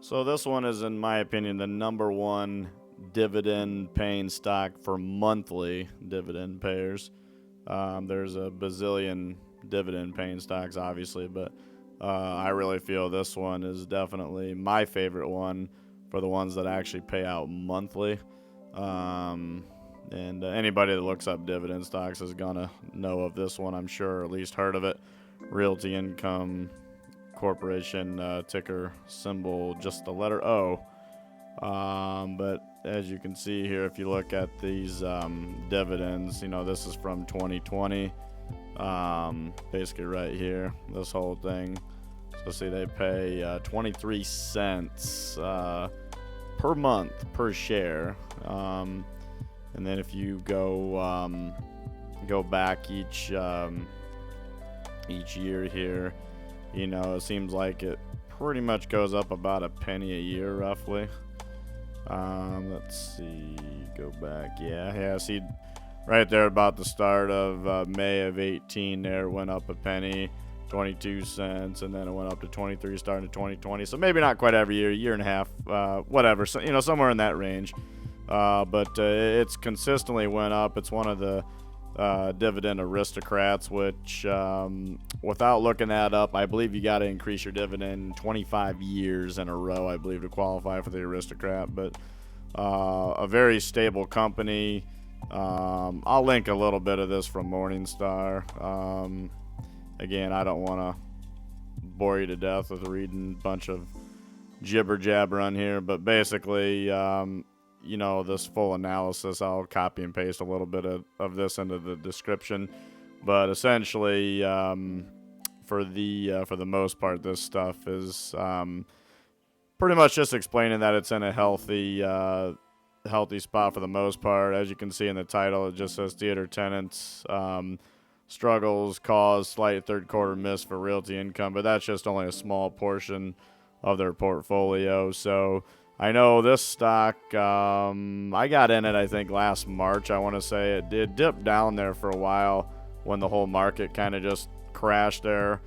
So this one is, in my opinion, the number one dividend paying stock for monthly dividend payers. There's a bazillion dividend paying stocks, obviously, but I really feel this one is definitely my favorite one for the ones that actually pay out monthly. And anybody that looks up dividend stocks is going to know of this one, I'm sure, or at least heard of it. Realty Income Corporation, ticker symbol just the letter O. But as you can see here, if you look at these dividends, this is from 2020. Basically right here, this whole thing. So see, they pay 23 cents per month per share. And then if you go back each year here, it seems like it pretty much goes up about a penny a year, roughly. Let's see, go back. Yeah. See, right there about the start of May of 18, there it went up a penny, 22 cents, and then it went up to 23 starting to 2020. So maybe not quite every year and a half, whatever. So, somewhere in that range. But it's consistently went up. It's one of the dividend aristocrats, which without looking that up, I believe you got to increase your dividend 25 years in a row, I believe, to qualify for the aristocrat. But a very stable company. I'll link a little bit of this from Morningstar. Again, I don't want to bore you to death with reading a bunch of jibber jabber on here, but basically this full analysis, I'll copy and paste a little bit of this into the description. But essentially, for the most part, this stuff is pretty much just explaining that it's in a healthy spot for the most part. As you can see in the title, it just says theater tenants struggles cause slight third quarter miss for Realty Income, but that's just only a small portion of their portfolio. So I know this stock, I got in it, I think, last March. I want to say it did dip down there for a while when the whole market kind of just crashed there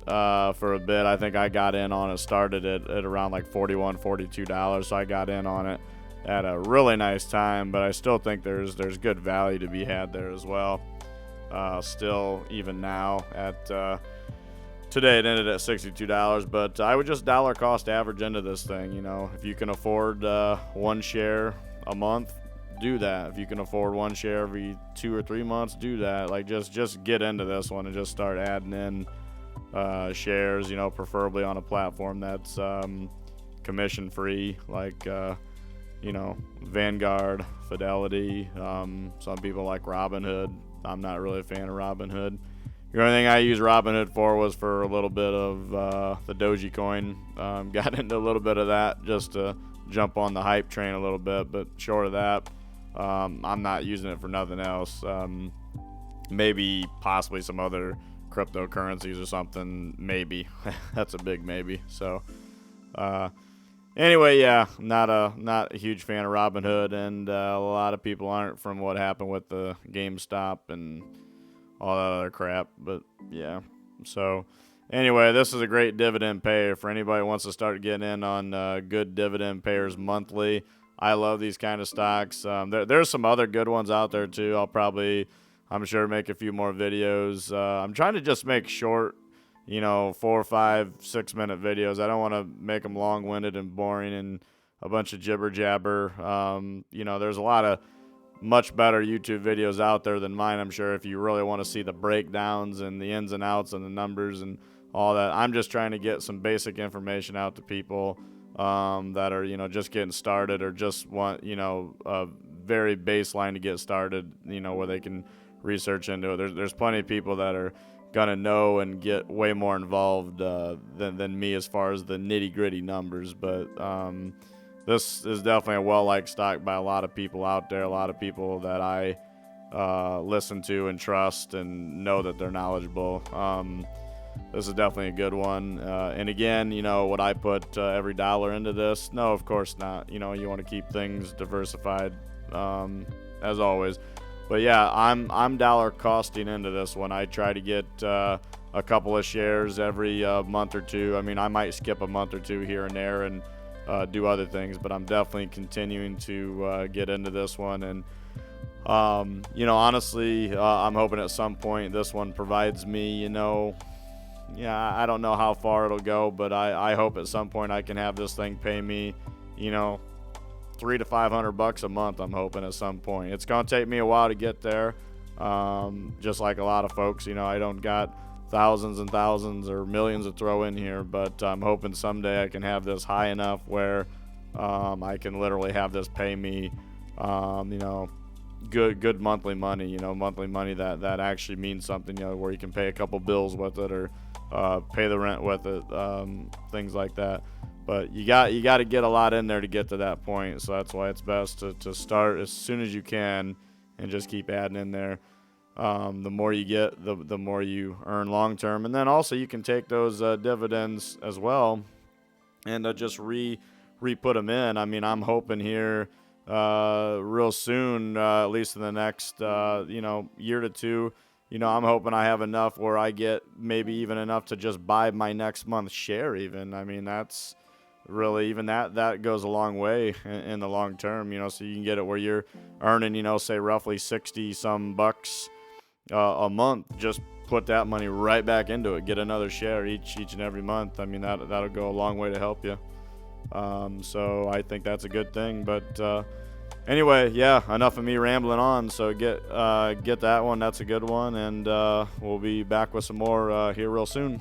for a bit. I think I got in on it, started it at around like $41, $42. So I got in on it at a really nice time, but I still think there's good value to be had there as well. Still, even now at today it ended at $62, but I would just dollar cost average into this thing. If you can afford one share a month, do that. If you can afford one share every 2 or 3 months, do that. Like just get into this one and just start adding in shares, preferably on a platform that's commission free, like Vanguard, Fidelity. Some people like Robinhood. I'm not really a fan of Robinhood. The only thing I used Robinhood for was for a little bit of the Dogecoin. Got into a little bit of that just to jump on the hype train a little bit, but short of that, I'm not using it for nothing else. Maybe possibly some other cryptocurrencies or something, maybe. That's a big maybe. So anyway, yeah, not a huge fan of Robinhood, and a lot of people aren't, from what happened with the GameStop and all that other crap. But yeah, so anyway, this is a great dividend payer for anybody who wants to start getting in on good dividend payers monthly. I love these kind of stocks. There's some other good ones out there too. I'm sure, make a few more videos. I'm trying to just make short, 4, 5, 6 minute videos. I don't want to make them long-winded and boring and a bunch of jibber jabber. There's a lot of much better YouTube videos out there than mine, I'm sure, if you really want to see the breakdowns and the ins and outs and the numbers and all that. I'm just trying to get some basic information out to people that are, just getting started or just want, a very baseline to get started, where they can research into it. There's plenty of people that are gonna know and get way more involved than me as far as the nitty-gritty numbers, but this is definitely a well-liked stock by a lot of people out there, a lot of people that I listen to and trust and know that they're knowledgeable. This is definitely a good one. And again, would I put every dollar into this? No, of course not. You want to keep things diversified, as always. But yeah, I'm dollar costing into this one. I try to get a couple of shares every month or two. I mean, I might skip a month or two here and there and do other things, but I'm definitely continuing to get into this one. And honestly, I'm hoping at some point this one provides me, I don't know how far it'll go, but I hope at some point I can have this thing pay me, $300 to $500 a month. I'm hoping at some point. It's going to take me a while to get there. Just like a lot of folks, I don't got thousands and thousands or millions to throw in here, but I'm hoping someday I can have this high enough where I can literally have this pay me, good monthly money, monthly money that actually means something, where you can pay a couple bills with it or pay the rent with it, things like that. But you got to get a lot in there to get to that point. So that's why it's best to start as soon as you can and just keep adding in there. The more you get, the more you earn long term. And then also you can take those dividends as well and just re-put them in. I mean, I'm hoping here real soon, at least in the next year to two, I'm hoping I have enough where I get maybe even enough to just buy my next month's share even. I mean, that's really, even that goes a long way in the long term, so you can get it where you're earning, say roughly 60 some bucks a month. Just put that money right back into it, get another share each and every month. I mean, that'll go a long way to help you. So I think that's a good thing. But anyway, yeah, enough of me rambling on. So get that one. That's a good one. And we'll be back with some more here real soon.